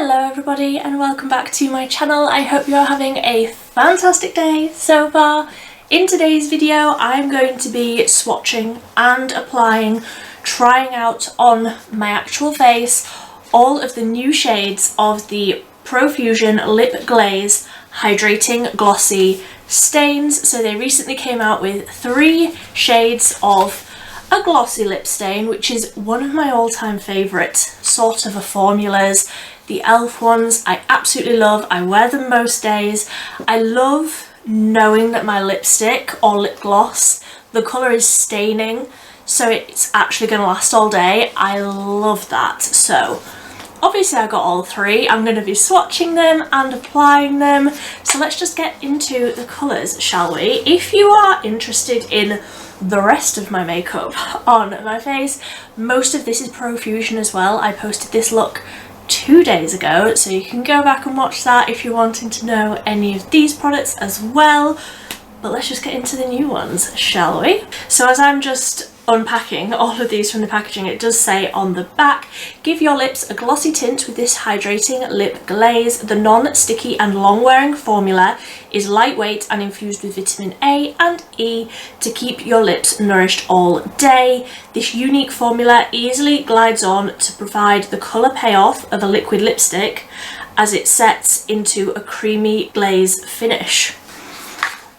Hello everybody and welcome back to my channel. I hope you're having a fantastic day so far. In today's video I'm going to be swatching and applying, trying out on my actual face all of the new shades of the Profusion Lip Glaze Hydrating Glossy stains. So they recently came out with 3 shades of a glossy lip stain, which is one of my all-time favourite sort of formulas. The e.l.f. ones I absolutely love. I wear them most days. I love knowing that my lipstick or lip gloss, the colour is staining, so it's actually going to last all day. I love that. So obviously I got all 3. I'm going to be swatching them and applying them. So let's just get into the colours, shall we? If you are interested in the rest of my makeup on my face, most of this is Profusion as well. I posted this look 2 days ago, so you can go back and watch that if you're wanting to know any of these products as well. But let's just get into the new ones, shall we? So as I'm just unpacking all of these from the packaging, it does say on the back, give your lips a glossy tint with this hydrating lip glaze. The non-sticky and long-wearing formula is lightweight and infused with vitamin A and E to keep your lips nourished all day. This unique formula easily glides on to provide the colour payoff of a liquid lipstick as it sets into a creamy glaze finish,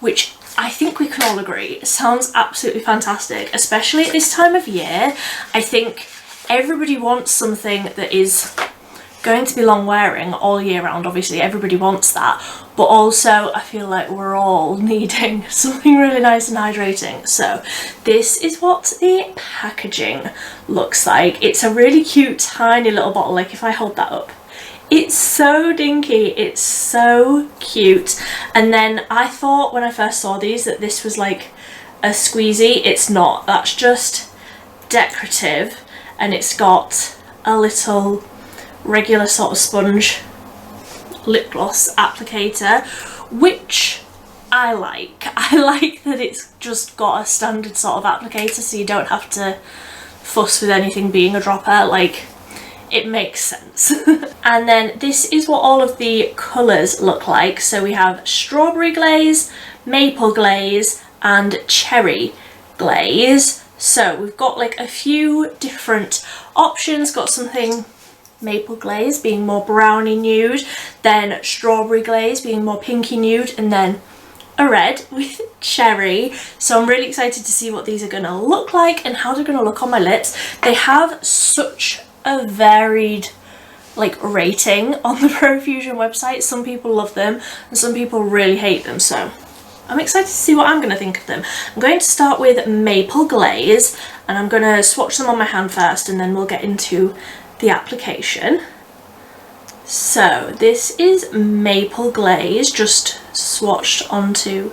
which I think we can all agree sounds absolutely fantastic, especially at this time of year. I think everybody wants something that is going to be long wearing all year round. Obviously everybody wants that, but also I feel like we're all needing something really nice and hydrating. So this is what the packaging looks like. It's a really cute tiny little bottle. Like if I hold that up, it's so dinky, it's so cute. And then I thought when I first saw these that this was like a squeezy. It's not, that's just decorative, and it's got a little regular sort of sponge lip gloss applicator, which I like. I like that it's just got a standard sort of applicator, so you don't have to fuss with anything being a dropper. Like, it makes sense. And then this is what all of the colours look like. So we have strawberry glaze, maple glaze and cherry glaze. So we've got like a few different options. Got something maple glaze being more browny nude, then strawberry glaze being more pinky nude, and then a red with cherry. So I'm really excited to see what these are going to look like and how they're going to look on my lips. They have such a varied like rating on the Profusion website. Some people love them and some people really hate them, so I'm excited to see what I'm going to think of them. I'm going to start with maple glaze and I'm going to swatch them on my hand first and then we'll get into the application. So this is maple glaze just swatched onto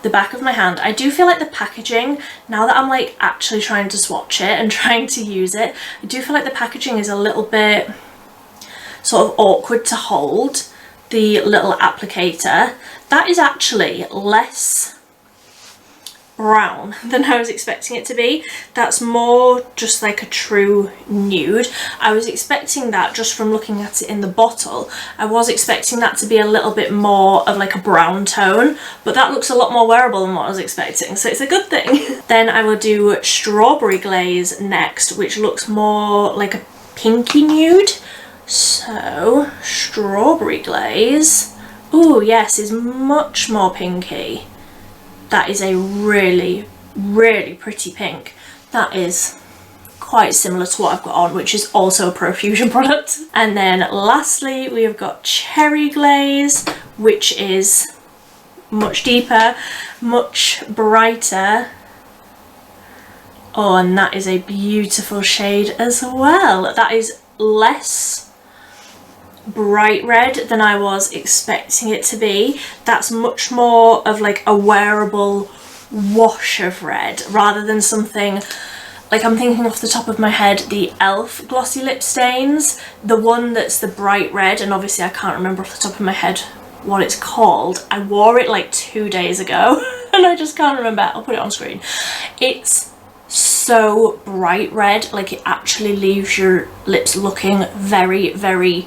the back of my hand. I do feel like the packaging, now that I'm like actually trying to swatch it and trying to use it, I do feel like the packaging is a little bit sort of awkward to hold. The little applicator, that is actually less brown than I was expecting it to be. That's more just like a true nude. I was expecting that just from looking at it in the bottle. I was expecting that to be a little bit more of like a brown tone, but that looks a lot more wearable than what I was expecting, so it's a good thing. Then I will do strawberry glaze next, which looks more like a pinky nude. So strawberry glaze, oh yes, is much more pinky. That is a really, really pretty pink. That is quite similar to what I've got on, which is also a Profusion product. And then lastly, we have got cherry glaze, which is much deeper, much brighter. Oh, and that is a beautiful shade as well. That is less bright red than I was expecting it to be. That's much more of like a wearable wash of red rather than something like, I'm thinking off the top of my head, the e.l.f. glossy lip stains, the one that's the bright red, and obviously I can't remember off the top of my head what it's called. I wore it like 2 days ago and I just can't remember. I'll put it on screen. It's so bright red, like it actually leaves your lips looking very, very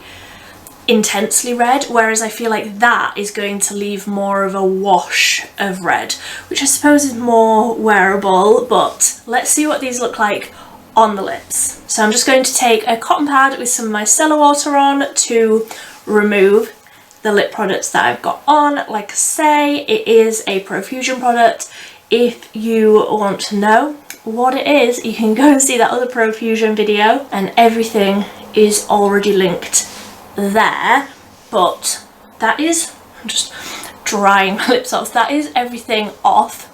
intensely red, whereas I feel like that is going to leave more of a wash of red, which I suppose is more wearable. But let's see what these look like on the lips. So I'm just going to take a cotton pad with some micellar water on to remove the lip products that I've got on. Like I say, it is a PROFUSION product. If you want to know what it is, you can go and see that other PROFUSION video, and everything is already linked there. But that is, I'm just drying my lips off, that is everything off,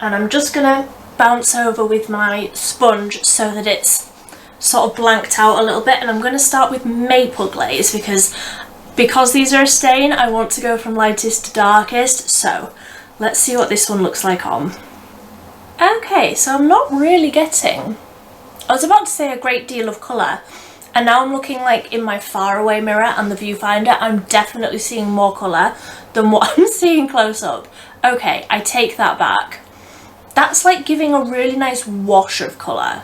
and I'm just gonna bounce over with my sponge so that it's sort of blanked out a little bit. And I'm going to start with Maple Glaze because these are a stain, I want to go from lightest to darkest. So let's see what this one looks like on. Okay, so I'm not really getting, I was about to say a great deal of colour, and now I'm looking like in my far away mirror and the viewfinder, I'm definitely seeing more colour than what I'm seeing close up. Okay, I take that back. That's like giving a really nice wash of colour.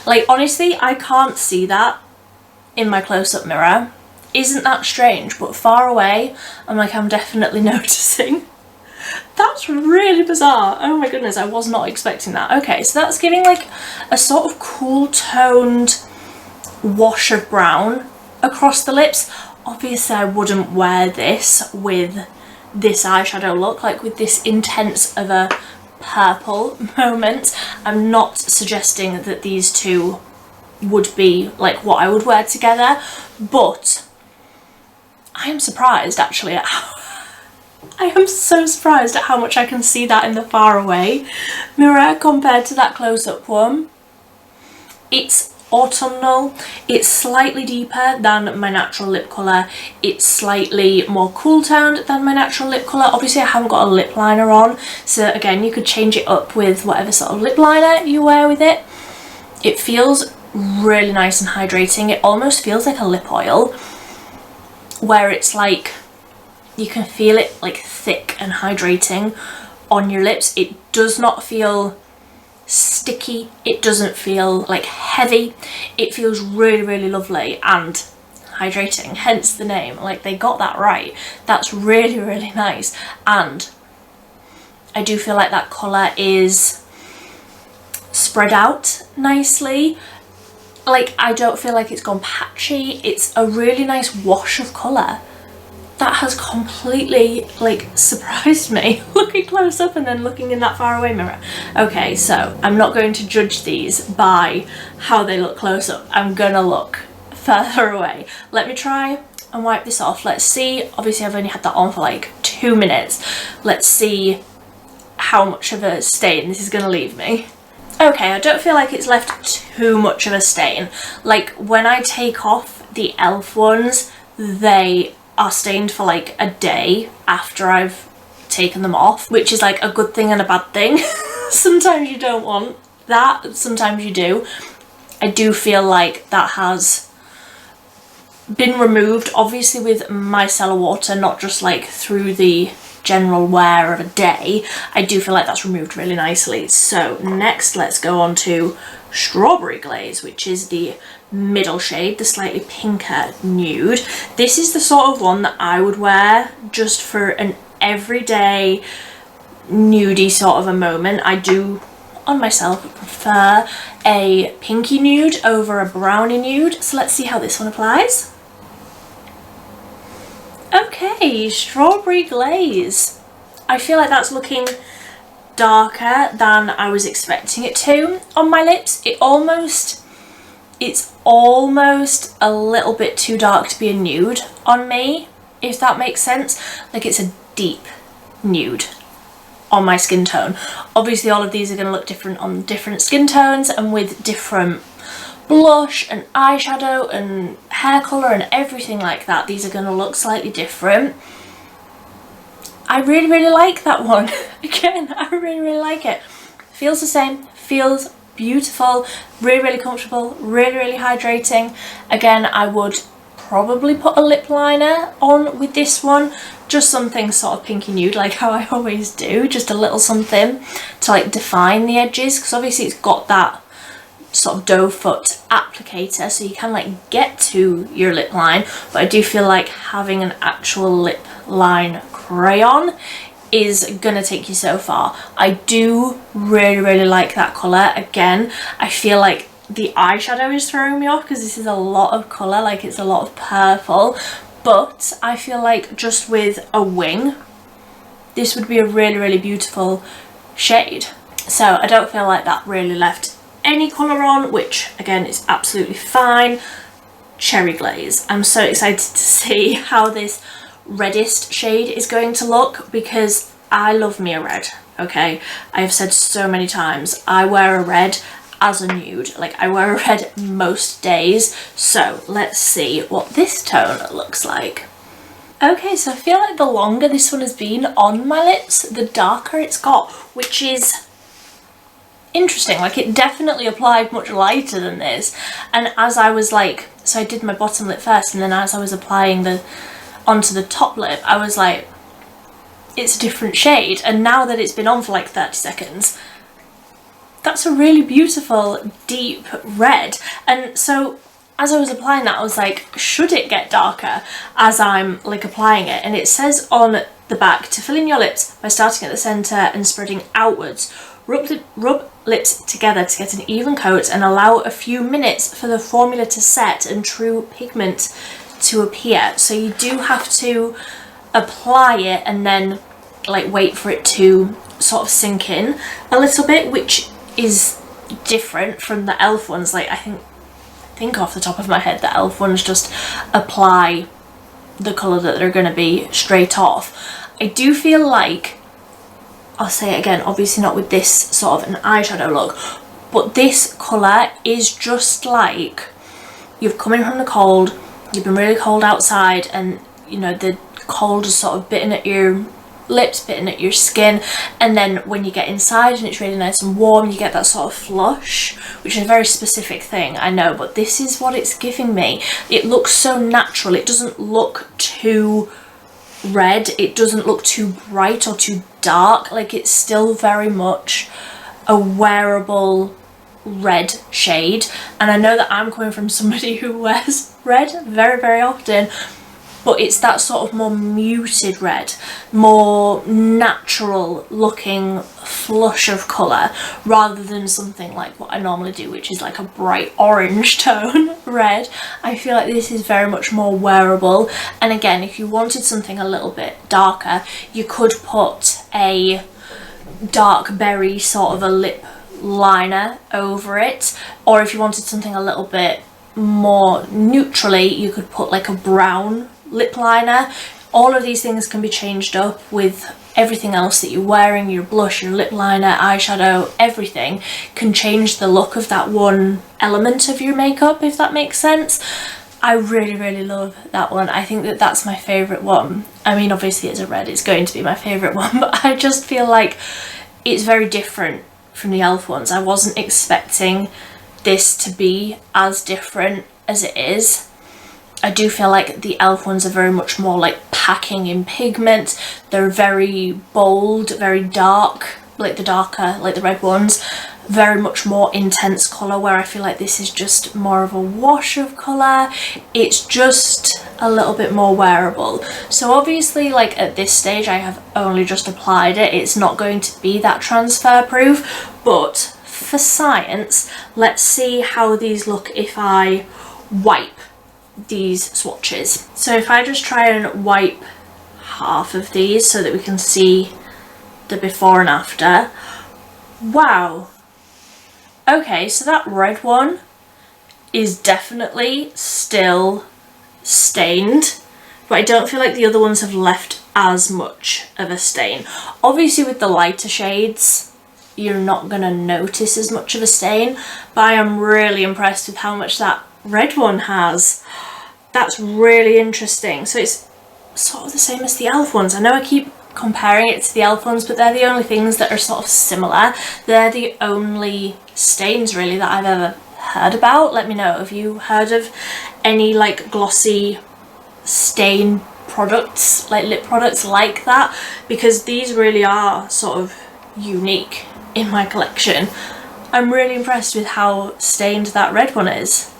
Like honestly, I can't see that in my close-up mirror. Isn't that strange? But far away, I'm definitely noticing. That's really bizarre. Oh my goodness, I was not expecting that. Okay, so that's giving like a sort of cool toned wash of brown across the lips. Obviously I wouldn't wear this with this eyeshadow look, like with this intense of a purple moment. I'm not suggesting that these two would be like what I would wear together, but I am surprised actually at how I am so surprised at how much I can see that in the far away mirror compared to that close-up one. It's autumnal, it's slightly deeper than my natural lip colour, it's slightly more cool toned than my natural lip colour. Obviously I haven't got a lip liner on, so again you could change it up with whatever sort of lip liner you wear with it. It feels really nice and hydrating. It almost feels like a lip oil, where it's like you can feel it like thick and hydrating on your lips. It does not feel sticky, it doesn't feel like heavy, it feels really, really lovely and hydrating, hence the name. Like they got that right. That's really, really nice. And I do feel like that colour is spread out nicely. Like I don't feel like it's gone patchy. It's a really nice wash of colour. That has completely like surprised me looking close up and then looking in that far away mirror. Okay, so I'm not going to judge these by how they look close up. I'm gonna look further away. Let me try and wipe this off. Let's see. Obviously I've only had that on for like 2 minutes. Let's see how much of a stain this is gonna leave me. Okay, I don't feel like it's left too much of a stain. Like when I take off the e.l.f. ones, they are stained for like a day after I've taken them off, which is like a good thing and a bad thing. Sometimes you don't want that, sometimes you do. I do feel like that has been removed, obviously with micellar water, not just like through the general wear of a day. I do feel like that's removed really nicely. So next let's go on to Strawberry Glaze, which is the middle shade, the slightly pinker nude. This is the sort of one that I would wear just for an everyday nudie sort of a moment. I do on myself prefer a pinky nude over a brownie nude, so let's see how this one applies. Okay, Strawberry Glaze. I feel like that's looking darker than I was expecting it to on my lips. It's almost a little bit too dark to be a nude on me, if that makes sense. Like it's a deep nude on my skin tone. Obviously all of these are going to look different on different skin tones and with different blush and eyeshadow and hair colour and everything like that. These are going to look slightly different. I really, really like that one. Again, I really, really like it. Feels the same, feels beautiful, really, really comfortable, really, really hydrating. Again, I would probably put a lip liner on with this one, just something sort of pinky nude like how I always do, just a little something to like define the edges, because obviously it's got that sort of doe foot applicator, so you can like get to your lip line, but I do feel like having an actual lip line crayon is gonna take you so far. I do really like that colour. Again, I feel like the eyeshadow is throwing me off because this is a lot of colour, like it's a lot of purple, but I feel like just with a wing this would be a really beautiful shade. So I don't feel like that really left any colour on, which again is absolutely fine. Cherry Glaze. I'm so excited to see how this reddest shade is going to look, because I love me a red, okay? I have said so many times I wear a red as a nude, like I wear a red most days. So let's see what this tone looks like. Okay, so I feel like the longer this one has been on my lips, the darker it's got, which is interesting. Like it definitely applied much lighter than this, and as I was like, so I did my bottom lip first, and then as I was applying the onto the top lip, I was like, it's a different shade. And now that it's been on for like 30 seconds, that's a really beautiful deep red. And so as I was applying that, I was like, should it get darker as I'm like applying it? And it says on the back to fill in your lips by starting at the centre and spreading outwards. Rub lips together to get an even coat and allow a few minutes for the formula to set and true pigment to appear. So you do have to apply it and then like wait for it to sort of sink in a little bit, which is different from the e.l.f. ones. Like I think off the top of my head, the e.l.f. ones just apply the colour that they're going to be straight off. I do feel like, I'll say it again, obviously not with this sort of an eyeshadow look, but this colour is just like you've come in from the cold, you've been really cold outside, and you know the cold is sort of bitten at your lips, bitten at your skin, and then when you get inside and it's really nice and warm, you get that sort of flush, which is a very specific thing, I know, but this is what it's giving me. It looks so natural. It doesn't look too red, it doesn't look too bright or too dark. Like it's still very much a wearable red shade, and I know that I'm coming from somebody who wears red very often, but it's that sort of more muted red, more natural looking flush of colour, rather than something like what I normally do, which is like a bright orange tone red. I feel like this is very much more wearable. And again, if you wanted something a little bit darker, you could put a dark berry sort of a lip liner over it, or if you wanted something a little bit more neutrally, you could put like a brown lip liner. All of these things can be changed up with everything else that you're wearing. Your blush, your lip liner, eyeshadow, everything can change the look of that one element of your makeup, if that makes sense. I really love that one. I think that that's my favourite one. I mean, obviously it's a red, it's going to be my favourite one, but I just feel like it's very different from the e.l.f. ones. I wasn't expecting this to be as different as it is. I do feel like the e.l.f. ones are very much more like packing in pigment. They're very bold, very dark, like the darker, like the red ones, very much more intense colour, where I feel like this is just more of a wash of colour. It's just a little bit more wearable. So obviously, like at this stage I have only just applied it, it's not going to be that transfer proof, but for science, let's see how these look if I wipe these swatches. So if I just try and wipe half of these so that we can see the before and after. Wow. Okay, so that red one is definitely still stained, but I don't feel like the other ones have left as much of a stain. Obviously with the lighter shades you're not gonna notice as much of a stain, but I am really impressed with how much that red one has. That's really interesting. So it's sort of the same as the e.l.f. ones. I know I keep comparing it to the e.l.f. ones, but they're the only things that are sort of similar. They're the only stains really that I've ever heard about. Let me know, have you heard of any like glossy stain products, like lip products like that? Because these really are sort of unique in my collection. I'm really impressed with how stained that red one is.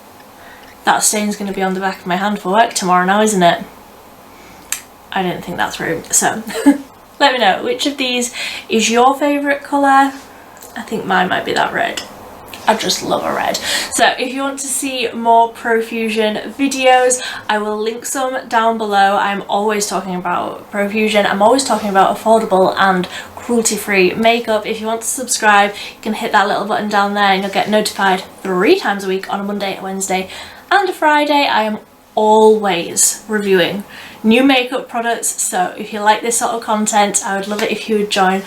That stain's going to be on the back of my hand for work tomorrow now, isn't it? I didn't think that through, so let me know which of these is your favourite colour. I think mine might be that red. I just love a red. So if you want to see more Profusion videos, I will link some down below. I'm always talking about Profusion. I'm always talking about affordable and cruelty-free makeup. If you want to subscribe, you can hit that little button down there and you'll get notified 3 times a week on a Monday, a Wednesday and a Friday. I am always reviewing new makeup products, so if you like this sort of content, I would love it if you would join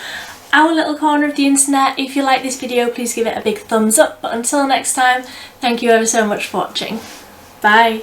our little corner of the internet. If you like this video, please give it a big thumbs up. But until next time, thank you ever so much for watching. Bye.